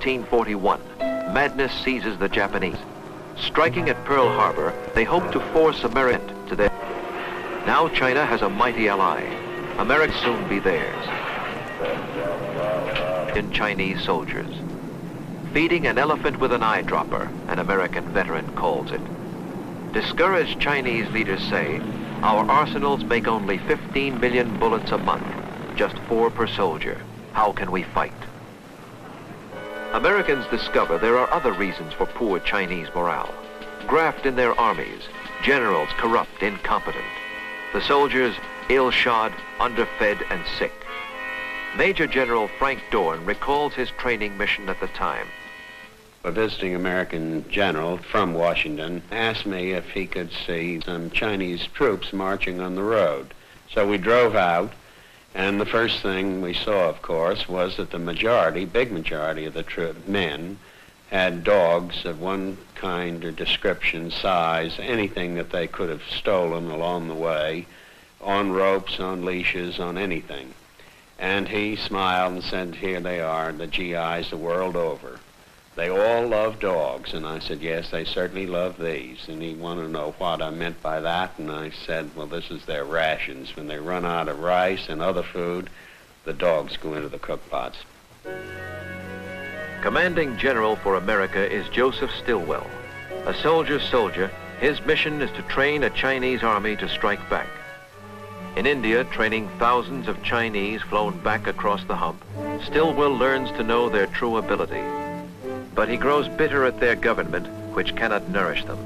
1941, madness seizes the Japanese. Striking at Pearl Harbor, they hope to force America to their... Now China has a mighty ally. America will soon be theirs. In Chinese soldiers. Feeding an elephant with an eyedropper, an American veteran calls it. Discouraged Chinese leaders say, our arsenals make only 15 million bullets a month, just 4 per soldier. How can we fight? Americans discover there are other reasons for poor Chinese morale. Graft in their armies, generals corrupt, incompetent. The soldiers ill-shod, underfed, and sick. Major General Frank Dorn recalls his training mission at the time. A visiting American general from Washington asked me if he could see some Chinese troops marching on the road. So we drove out, and the first thing we saw, of course, was that the majority, big majority of the men had dogs of one kind or description, size, anything that they could have stolen along the way, on ropes, on leashes, on anything. And he smiled and said, here they are, the GIs the world over. They all love dogs. And I said, yes, they certainly love these. And he wanted to know what I meant by that. And I said, well, this is their rations. When they run out of rice and other food, the dogs go into the cook pots. Commanding General for America is Joseph Stilwell. A soldier's soldier, his mission is to train a Chinese army to strike back. In India, training thousands of Chinese flown back across the hump, Stilwell learns to know their true ability. But he grows bitter at their government, which cannot nourish them.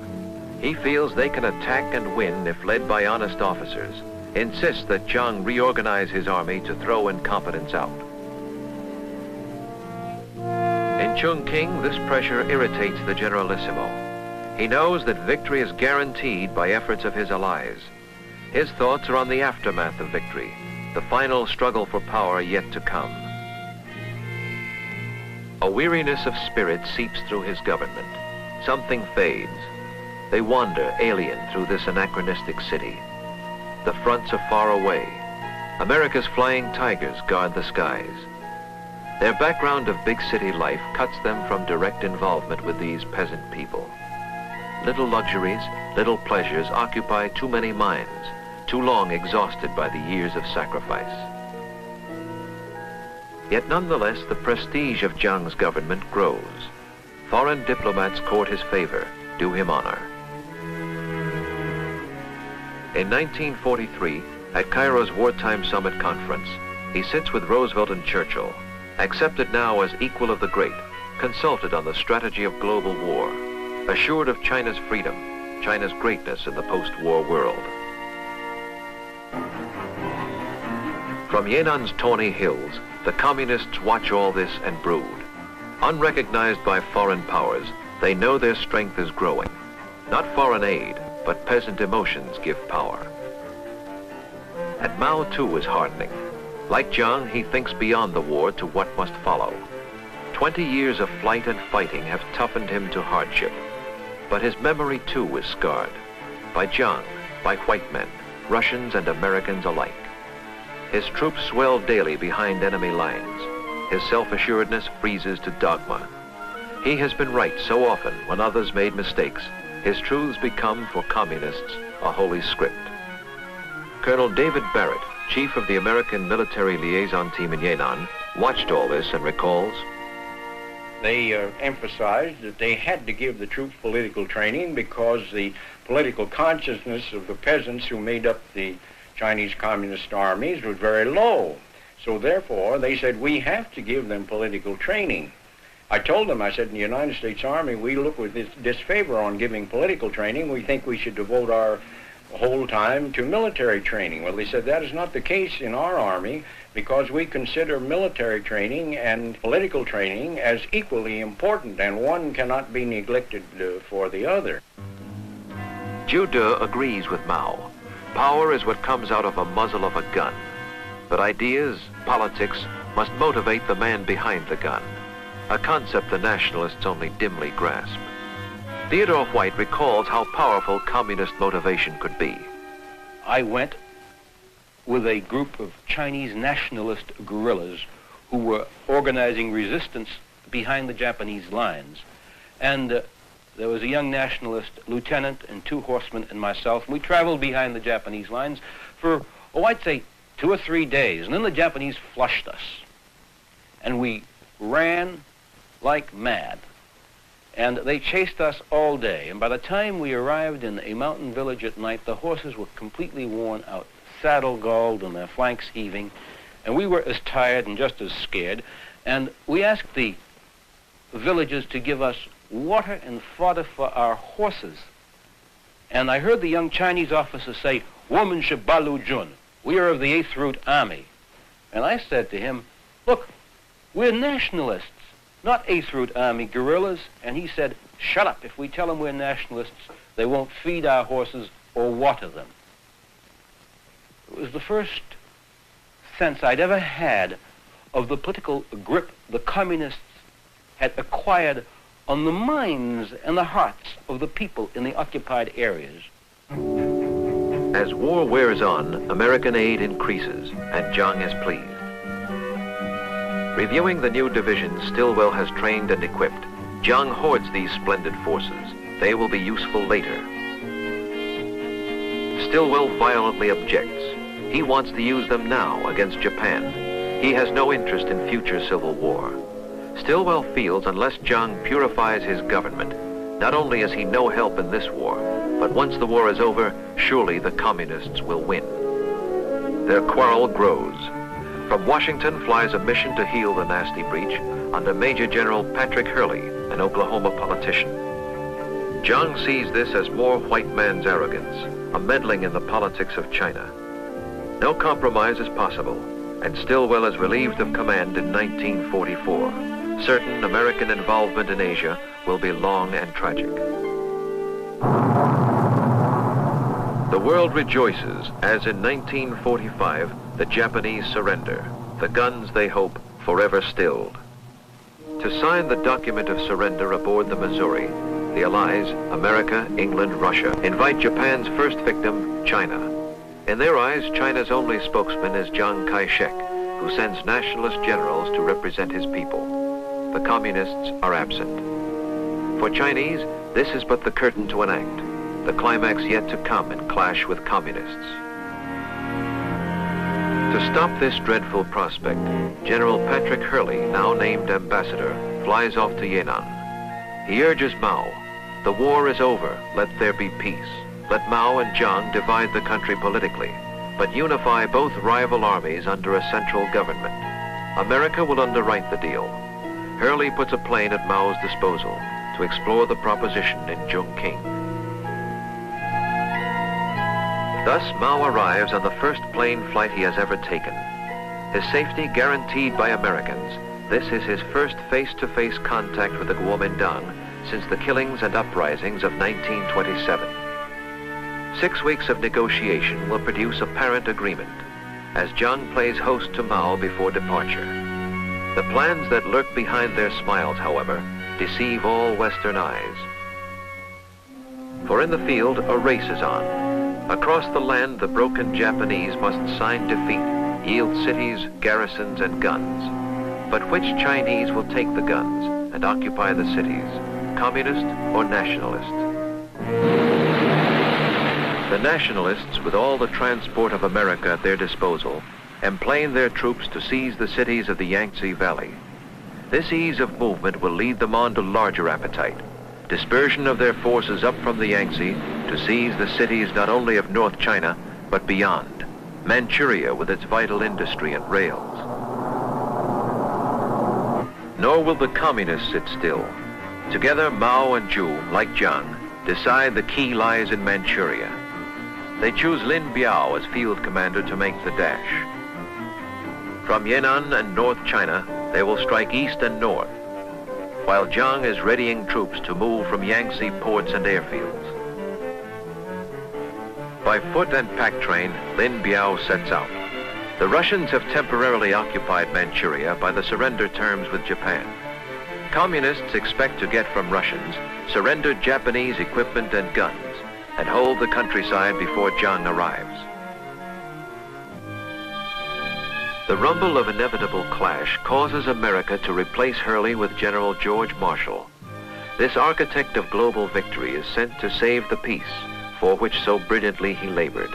He feels they can attack and win if led by honest officers, insists that Chiang reorganize his army to throw incompetence out. In Chungking, this pressure irritates the Generalissimo. He knows that victory is guaranteed by efforts of his allies. His thoughts are on the aftermath of victory, the final struggle for power yet to come. A weariness of spirit seeps through his government. Something fades. They wander alien through this anachronistic city. The fronts are far away. America's flying tigers guard the skies. Their background of big city life cuts them from direct involvement with these peasant people. Little luxuries, little pleasures occupy too many minds, too long exhausted by the years of sacrifice. Yet nonetheless, the prestige of Chiang's government grows. Foreign diplomats court his favor, do him honor. In 1943, at Cairo's Wartime Summit Conference, he sits with Roosevelt and Churchill, accepted now as equal of the great, consulted on the strategy of global war, assured of China's freedom, China's greatness in the post-war world. From Yainan's tawny hills, the communists watch all this and brood. Unrecognized by foreign powers, they know their strength is growing. Not foreign aid, but peasant emotions give power. And Mao too is hardening. Like Chiang, he thinks beyond the war to what must follow. 20 years of flight and fighting have toughened him to hardship. But his memory too is scarred. By Chiang, by white men, Russians and Americans alike. His troops swell daily behind enemy lines. His self-assuredness freezes to dogma. He has been right so often when others made mistakes. His truths become, for communists, a holy script. Colonel David Barrett, chief of the American military liaison team in Yainan, watched all this and recalls, they emphasized that they had to give the troops political training because the political consciousness of the peasants who made up the Chinese Communist armies was very low. So therefore, they said, we have to give them political training. I told them, I said, in the United States Army, we look with disfavor on giving political training. We think we should devote our whole time to military training. Well, they said that is not the case in our Army because we consider military training and political training as equally important, and one cannot be neglected for the other. Zhu De agrees with Mao. Power is what comes out of a muzzle of a gun. But ideas, politics, must motivate the man behind the gun, a concept the nationalists only dimly grasp. Theodore White recalls how powerful communist motivation could be. I went with a group of Chinese nationalist guerrillas who were organizing resistance behind the Japanese lines. And there was a young nationalist lieutenant and 2 horsemen and myself. And we traveled behind the Japanese lines for, I'd say 2 or 3 days. And then the Japanese flushed us. And we ran like mad. And they chased us all day. And by the time we arrived in a mountain village at night, the horses were completely worn out, saddle-galled and their flanks heaving. And we were as tired and just as scared. And we asked the villagers to give us water and fodder for our horses. And I heard the young Chinese officer say, "Woman Shabalu Jun, we are of the 8th Route Army." And I said to him, "Look, we're nationalists, not 8th Route Army guerrillas." And he said, "Shut up. If we tell them we're nationalists, they won't feed our horses or water them." It was the first sense I'd ever had of the political grip the communists had acquired on the minds and the hearts of the people in the occupied areas. As war wears on, American aid increases, and Chiang is pleased. Reviewing the new divisions Stilwell has trained and equipped, Chiang hoards these splendid forces. They will be useful later. Stilwell violently objects. He wants to use them now against Japan. He has no interest in future civil war. Stilwell feels unless Chiang purifies his government, not only is he no help in this war, but once the war is over, surely the communists will win. Their quarrel grows. From Washington flies a mission to heal the nasty breach under Major General Patrick Hurley, an Oklahoma politician. Chiang sees this as more white man's arrogance, a meddling in the politics of China. No compromise is possible, and Stilwell is relieved of command in 1944. Certain American involvement in Asia will be long and tragic. The world rejoices as in 1945 the Japanese surrender, the guns they hope forever stilled. To sign the document of surrender aboard the Missouri, the Allies, America, England, Russia, invite Japan's first victim, China. In their eyes, China's only spokesman is Chiang Kai-Shek, who sends nationalist generals to represent his people. The communists are absent. For Chinese, this is but the curtain to an act, the climax yet to come and clash with communists. To stop this dreadful prospect, General Patrick Hurley, now named ambassador, flies off to Yan'an. He urges Mao, "The war is over, let there be peace. Let Mao and Chiang divide the country politically, but unify both rival armies under a central government. America will underwrite the deal." Hurley puts a plane at Mao's disposal to explore the proposition in Chongqing. Thus, Mao arrives on the first plane flight he has ever taken. His safety guaranteed by Americans, this is his first face-to-face contact with the Kuomintang since the killings and uprisings of 1927. 6 weeks of negotiation will produce apparent agreement, as Chiang plays host to Mao before departure. The plans that lurk behind their smiles, however, deceive all Western eyes. For in the field, a race is on. Across the land, the broken Japanese must sign defeat, yield cities, garrisons, and guns. But which Chinese will take the guns and occupy the cities, communist or nationalist? The nationalists, with all the transport of America at their disposal, emplane their troops to seize the cities of the Yangtze Valley. This ease of movement will lead them on to larger appetite, dispersion of their forces up from the Yangtze to seize the cities not only of North China, but beyond, Manchuria with its vital industry and rails. Nor will the communists sit still. Together, Mao and Zhu, like Chiang, decide the key lies in Manchuria. They choose Lin Biao as field commander to make the dash. From Yan'an and North China, they will strike east and north, while Chiang is readying troops to move from Yangtze ports and airfields. By foot and pack train, Lin Biao sets out. The Russians have temporarily occupied Manchuria by the surrender terms with Japan. Communists expect to get from Russians surrendered Japanese equipment and guns and hold the countryside before Chiang arrives. The rumble of inevitable clash causes America to replace Hurley with General George Marshall. This architect of global victory is sent to save the peace for which so brilliantly he labored.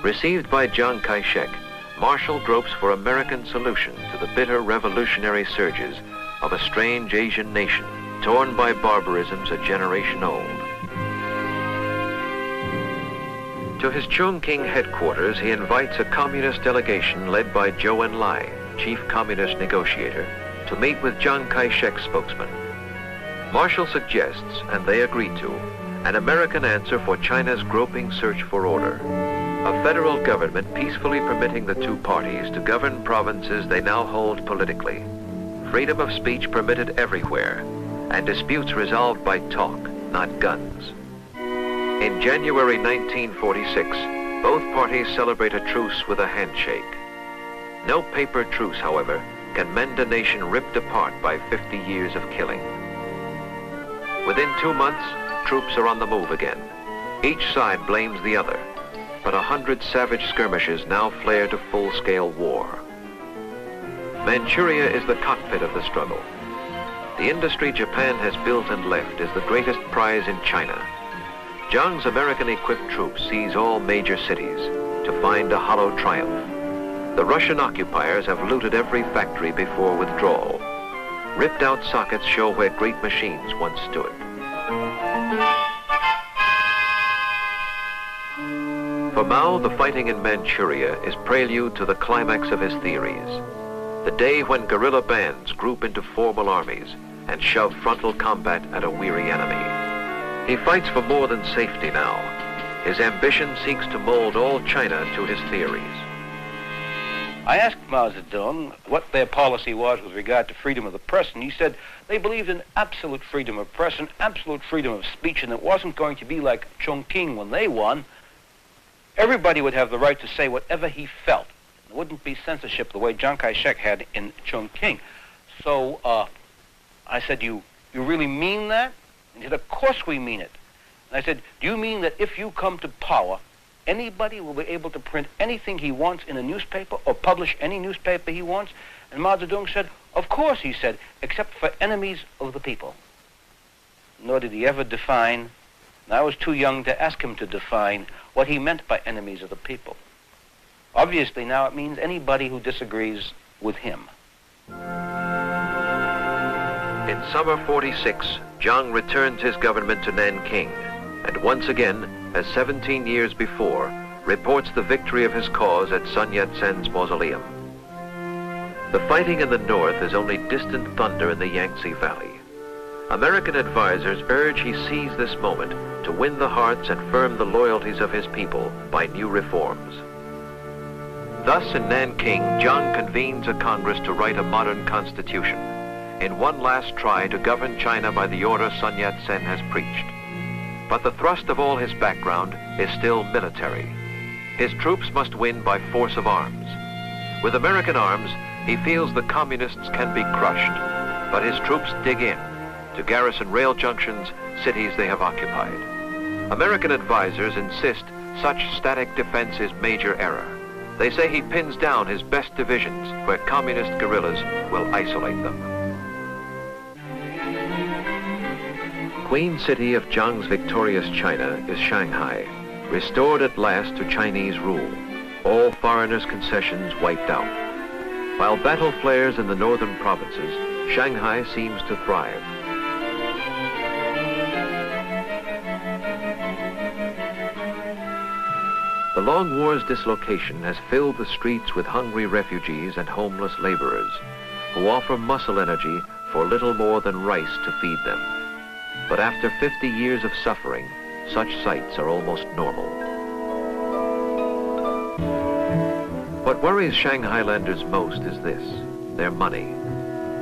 Received by Chiang Kai-Shek, Marshall gropes for American solution to the bitter revolutionary surges of a strange Asian nation torn by barbarisms a generation old. To his Chongqing headquarters, he invites a communist delegation led by Zhou Enlai, chief communist negotiator, to meet with Chiang Kai-Shek's spokesman. Marshall suggests, and they agree to, an American answer for China's groping search for order. A federal government peacefully permitting the two parties to govern provinces they now hold politically. Freedom of speech permitted everywhere, and disputes resolved by talk, not guns. In January 1946, both parties celebrate a truce with a handshake. No paper truce, however, can mend a nation ripped apart by 50 years of killing. Within 2 months, troops are on the move again. Each side blames the other, but 100 savage skirmishes now flare to full-scale war. Manchuria is the cockpit of the struggle. The industry Japan has built and left is the greatest prize in China. Jiang's American-equipped troops seize all major cities to find a hollow triumph. The Russian occupiers have looted every factory before withdrawal. Ripped-out sockets show where great machines once stood. For Mao, the fighting in Manchuria is prelude to the climax of his theories. The day when guerrilla bands group into formal armies and shove frontal combat at a weary enemy. He fights for more than safety now. His ambition seeks to mold all China to his theories. I asked Mao Zedong what their policy was with regard to freedom of the press, and he said they believed in absolute freedom of press and absolute freedom of speech, and it wasn't going to be like Chongqing when they won. Everybody would have the right to say whatever he felt. There wouldn't be censorship the way Chiang Kai-Shek had in Chongqing. So I said, you really mean that? And he said, of course we mean it. And I said, do you mean that if you come to power, anybody will be able to print anything he wants in a newspaper or publish any newspaper he wants? And Mao Zedong said, of course, he said, except for enemies of the people. Nor did he ever define, and I was too young to ask him to define what he meant by enemies of the people. Obviously now it means anybody who disagrees with him. In summer 46, Jiang returns his government to Nanking, and once again, as 17 years before, reports the victory of his cause at Sun Yat-sen's mausoleum. The fighting in the north is only distant thunder in the Yangtze Valley. American advisors urge he seize this moment to win the hearts and firm the loyalties of his people by new reforms. Thus, in Nanking, Jiang convenes a Congress to write a modern constitution, in one last try to govern China by the order Sun Yat-sen has preached. But the thrust of all his background is still military. His troops must win by force of arms. With American arms, he feels the communists can be crushed, but his troops dig in to garrison rail junctions, cities they have occupied. American advisors insist such static defense is major error. They say he pins down his best divisions where communist guerrillas will isolate them. Queen city of Jiang's victorious China is Shanghai, restored at last to Chinese rule, all foreigners' concessions wiped out. While battle flares in the northern provinces, Shanghai seems to thrive. The long war's dislocation has filled the streets with hungry refugees and homeless laborers who offer muscle energy for little more than rice to feed them. But after 50 years of suffering, such sights are almost normal. What worries Shanghailanders most is this, their money.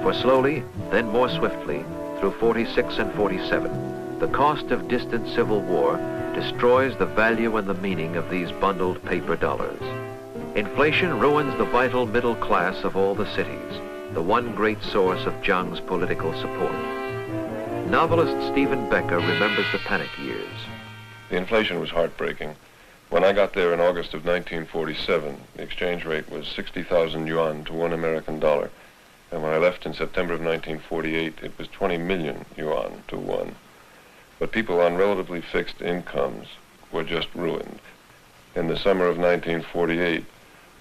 For slowly, then more swiftly, through 46 and 47, the cost of distant civil war destroys the value and the meaning of these bundled paper dollars. Inflation ruins the vital middle class of all the cities, the one great source of Jiang's political support. Novelist Stephen Becker remembers the panic years. The inflation was heartbreaking. When I got there in August of 1947, the exchange rate was 60,000 yuan to $1 American dollar. And when I left in September of 1948, it was 20 million yuan to one. But people on relatively fixed incomes were just ruined. In the summer of 1948,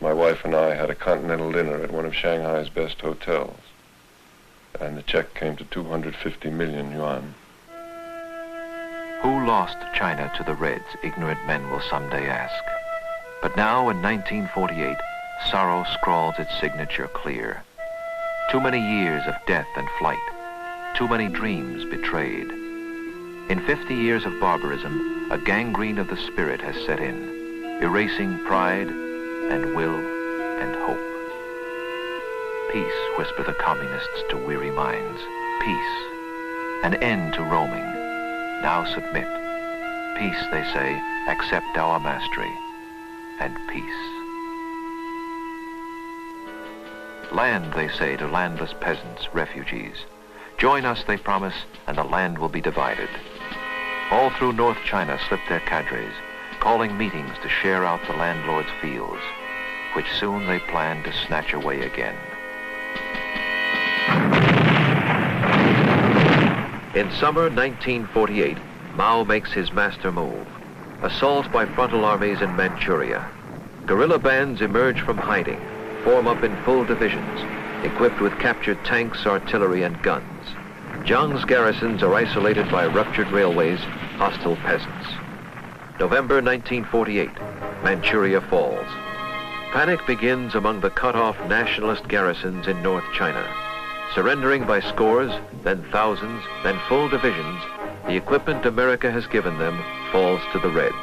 my wife and I had a continental dinner at one of Shanghai's best hotels. And the check came to 250 million yuan. Who lost China to the Reds, ignorant men will someday ask. But now, in 1948, sorrow scrawls its signature clear. Too many years of death and flight, too many dreams betrayed. In 50 years of barbarism, a gangrene of the spirit has set in, erasing pride and will and hope. Peace, whisper the communists to weary minds. Peace. An end to roaming. Now submit. Peace, they say, accept our mastery. And peace. Land, they say, to landless peasants, refugees. Join us, they promise, and the land will be divided. All through North China slip their cadres, calling meetings to share out the landlord's fields, which soon they plan to snatch away again. In summer 1948, Mao makes his master move. Assault by frontal armies in Manchuria. Guerrilla bands emerge from hiding, form up in full divisions, equipped with captured tanks, artillery, and guns. Jiang's garrisons are isolated by ruptured railways, hostile peasants. November 1948, Manchuria falls. Panic begins among the cut-off nationalist garrisons in North China. Surrendering by scores, then thousands, then full divisions, the equipment America has given them falls to the Reds.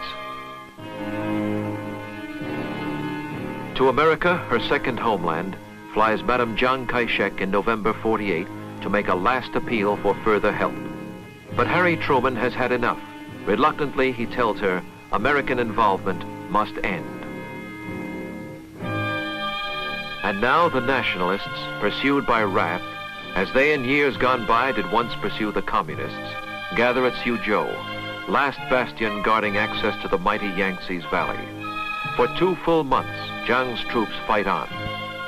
To America, her second homeland, flies Madame Chiang Kai-Shek in November 48 to make a last appeal for further help. But Harry Truman has had enough. Reluctantly, he tells her American involvement must end. And now the nationalists, pursued by wrath, as they in years gone by did once pursue the communists, gather at Suzhou, last bastion guarding access to the mighty Yangtze's valley. For 2 full months, Jiang's troops fight on.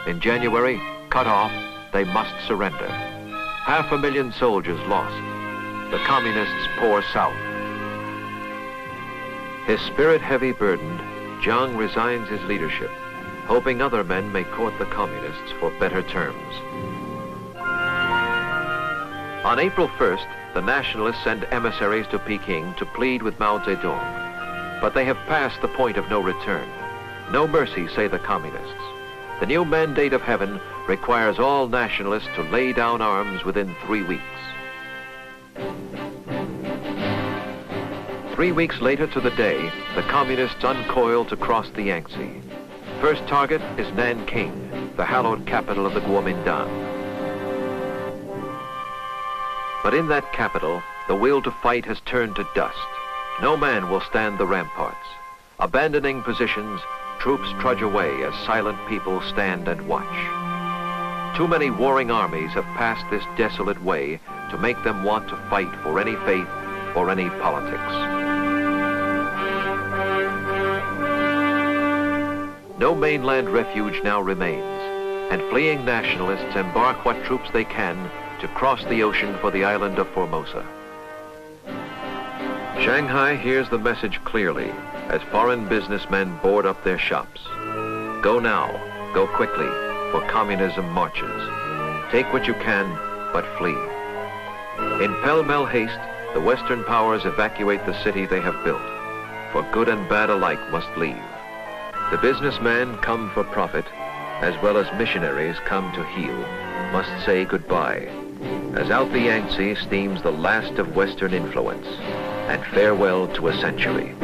In January, cut off, they must surrender. 500,000 soldiers lost. The communists pour south. His spirit heavy burdened, Jiang resigns his leadership, hoping other men may court the communists for better terms. On April 1st, the nationalists send emissaries to Peking to plead with Mao Zedong. But they have passed the point of no return. No mercy, say the communists. The new mandate of heaven requires all nationalists to lay down arms within 3 weeks. 3 weeks later to the day, the communists uncoil to cross the Yangtze. First target is Nanking, the hallowed capital of the Kuomintang. But in that capital, the will to fight has turned to dust. No man will stand the ramparts. Abandoning positions, troops trudge away as silent people stand and watch. Too many warring armies have passed this desolate way to make them want to fight for any faith or any politics. No mainland refuge now remains, and fleeing nationalists embark what troops they can to cross the ocean for the island of Formosa. Shanghai hears the message clearly as foreign businessmen board up their shops. Go now, go quickly, for communism marches. Take what you can, but flee. In pell-mell haste, the Western powers evacuate the city they have built, for good and bad alike must leave. The businessmen come for profit, as well as missionaries come to heal, must say goodbye, as out the Yangtze steams the last of Western influence, and farewell to a century.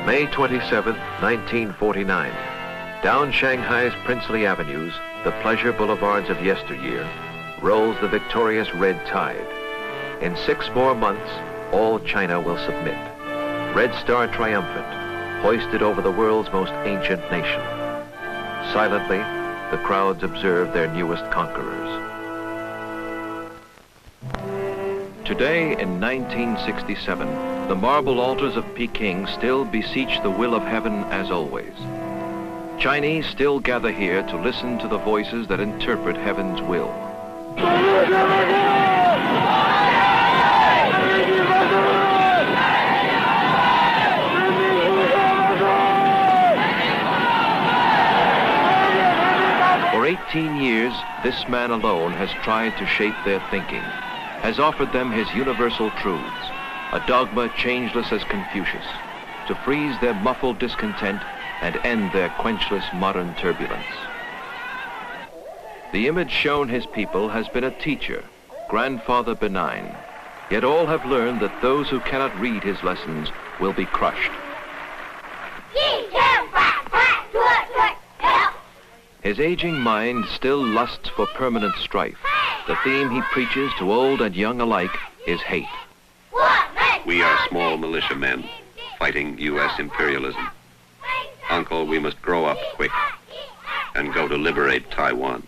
May 27, 1949. Down Shanghai's princely avenues, the pleasure boulevards of yesteryear, rolls the victorious red tide. In 6 more months, all China will submit. Red Star triumphant, hoisted over the world's most ancient nation. Silently, the crowds observe their newest conquerors. Today, in 1967, the marble altars of Peking still beseech the will of heaven as always. Chinese still gather here to listen to the voices that interpret heaven's will. For 18 years, this man alone has tried to shape their thinking, has offered them his universal truths, a dogma changeless as Confucius, to freeze their muffled discontent and end their quenchless modern turbulence. The image shown his people has been a teacher, grandfather benign, yet all have learned that those who cannot read his lessons will be crushed. His aging mind still lusts for permanent strife. The theme he preaches to old and young alike is hate. We are small militiamen fighting U.S. imperialism. Uncle, we must grow up quick and go to liberate Taiwan.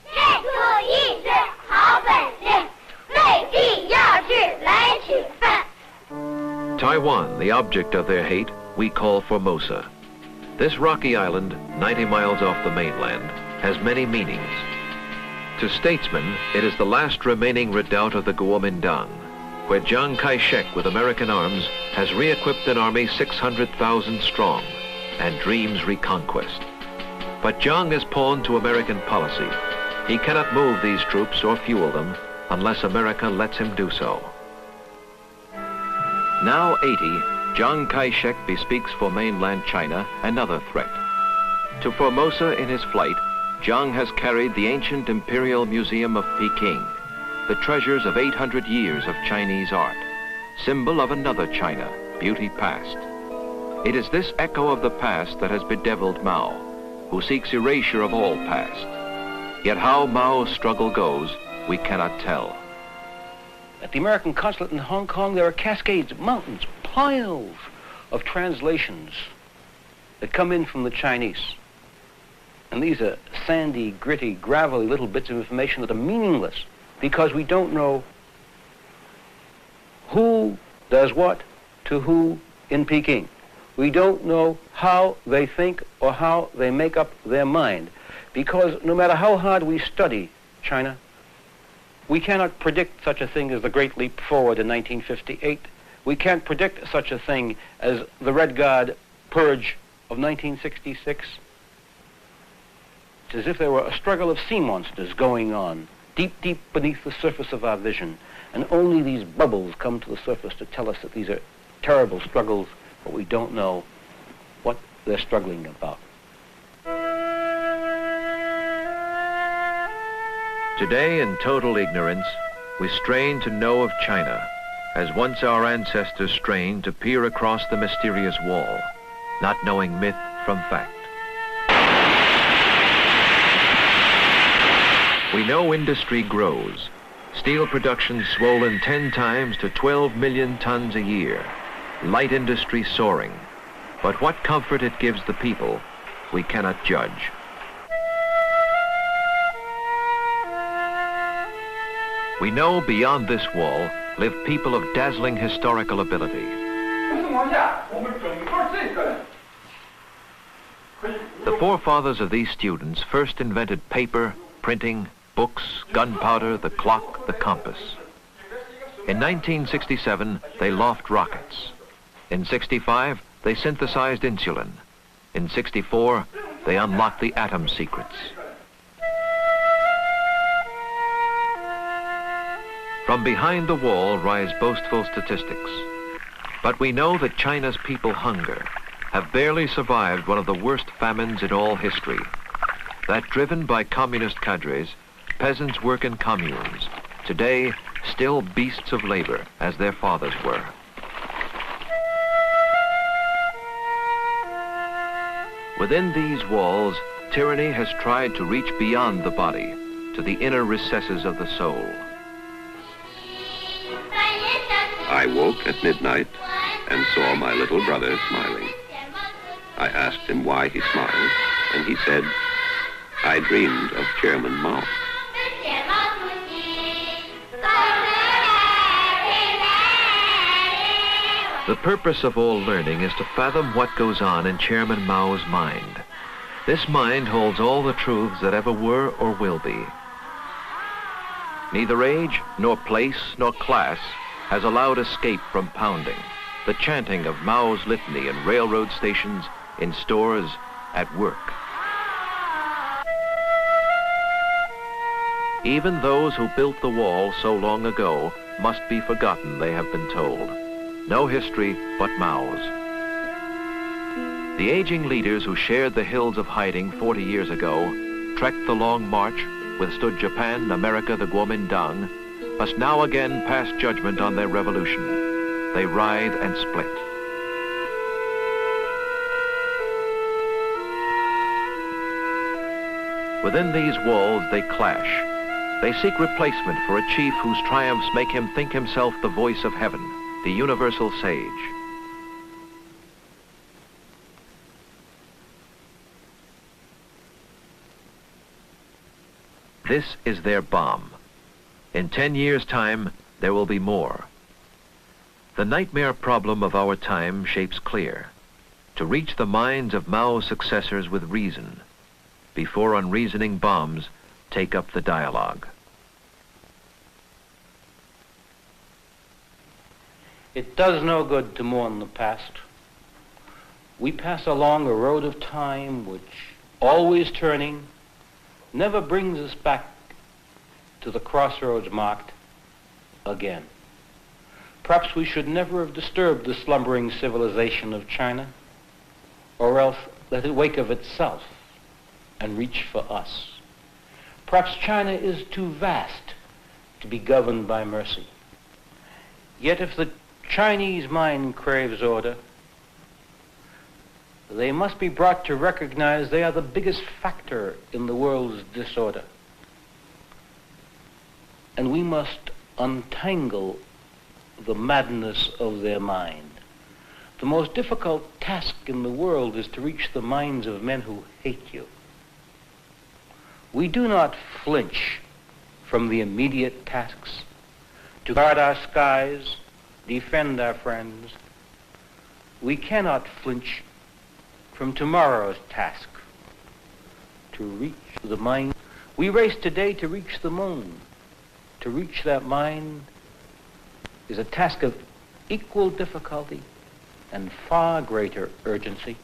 Taiwan, the object of their hate, we call Formosa. This rocky island, 90 miles off the mainland, has many meanings. To statesmen, it is the last remaining redoubt of the Kuomintang, where Chiang Kai-Shek with American arms has re-equipped an army 600,000 strong and dreams reconquest. But Chiang is pawned to American policy. He cannot move these troops or fuel them unless America lets him do so. Now 80, Chiang Kai-Shek bespeaks for mainland China another threat. To Formosa in his flight, Chiang has carried the ancient Imperial Museum of Peking, the treasures of 800 years of Chinese art, symbol of another China, beauty past. It is this echo of the past that has bedeviled Mao, who seeks erasure of all past. Yet how Mao's struggle goes, we cannot tell. At the American consulate in Hong Kong, there are cascades, mountains, piles of translations that come in from the Chinese. And these are sandy, gritty, gravelly little bits of information that are meaningless because we don't know who does what to who in Peking. We don't know how they think or how they make up their mind, because no matter how hard we study China, we cannot predict such a thing as the Great Leap Forward in 1958. We can't predict such a thing as the Red Guard purge of 1966. It's as if there were a struggle of sea monsters going on, deep, deep beneath the surface of our vision, and only these bubbles come to the surface to tell us that these are terrible struggles, but we don't know what they're struggling about. Today, in total ignorance, we strain to know of China, as once our ancestors strained to peer across the mysterious wall, not knowing myth from fact. We know industry grows. Steel production swollen 10 times to 12 million tons a year. Light industry soaring. But what comfort it gives the people, we cannot judge. We know beyond this wall live people of dazzling historical ability. The forefathers of these students first invented paper, printing, books, gunpowder, the clock, the compass. In 1967, they loft rockets. In 65, they synthesized insulin. In 64, they unlocked the atom secrets. From behind the wall rise boastful statistics. But we know that China's people hunger, have barely survived one of the worst famines in all history. That driven by communist cadres, peasants work in communes, today still beasts of labor as their fathers were. Within these walls, tyranny has tried to reach beyond the body, to the inner recesses of the soul. I woke at midnight and saw my little brother smiling. I asked him why he smiled, and he said, I dreamed of Chairman Mao. The purpose of all learning is to fathom what goes on in Chairman Mao's mind. This mind holds all the truths that ever were or will be. Neither age, nor place, nor class has allowed escape from pounding, the chanting of Mao's litany in railroad stations, in stores, at work. Even those who built the wall so long ago must be forgotten, they have been told. No history but Mao's. The aging leaders who shared the hills of hiding 40 years ago, trekked the long march, withstood Japan, America, the Kuomintang, must now again pass judgment on their revolution. They writhe and split. Within these walls they clash. They seek replacement for a chief whose triumphs make him think himself the voice of heaven, the universal sage. This is their bomb. In 10 years' time, there will be more. The nightmare problem of our time shapes clear: to reach the minds of Mao's successors with reason, before unreasoning bombs take up the dialogue. It does no good to mourn the past. We pass along a road of time which, always turning, never brings us back to the crossroads marked again. Perhaps we should never have disturbed the slumbering civilization of China, or else let it wake of itself and reach for us. Perhaps China is too vast to be governed by mercy. Yet if the Chinese mind craves order, they must be brought to recognize they are the biggest factor in the world's disorder. And we must untangle the madness of their mind. The most difficult task in the world is to reach the minds of men who hate you. We do not flinch from the immediate tasks to guard our skies, defend our friends. We cannot flinch from tomorrow's task, to reach the mind. We race today to reach the moon. To reach that mind is a task of equal difficulty and far greater urgency.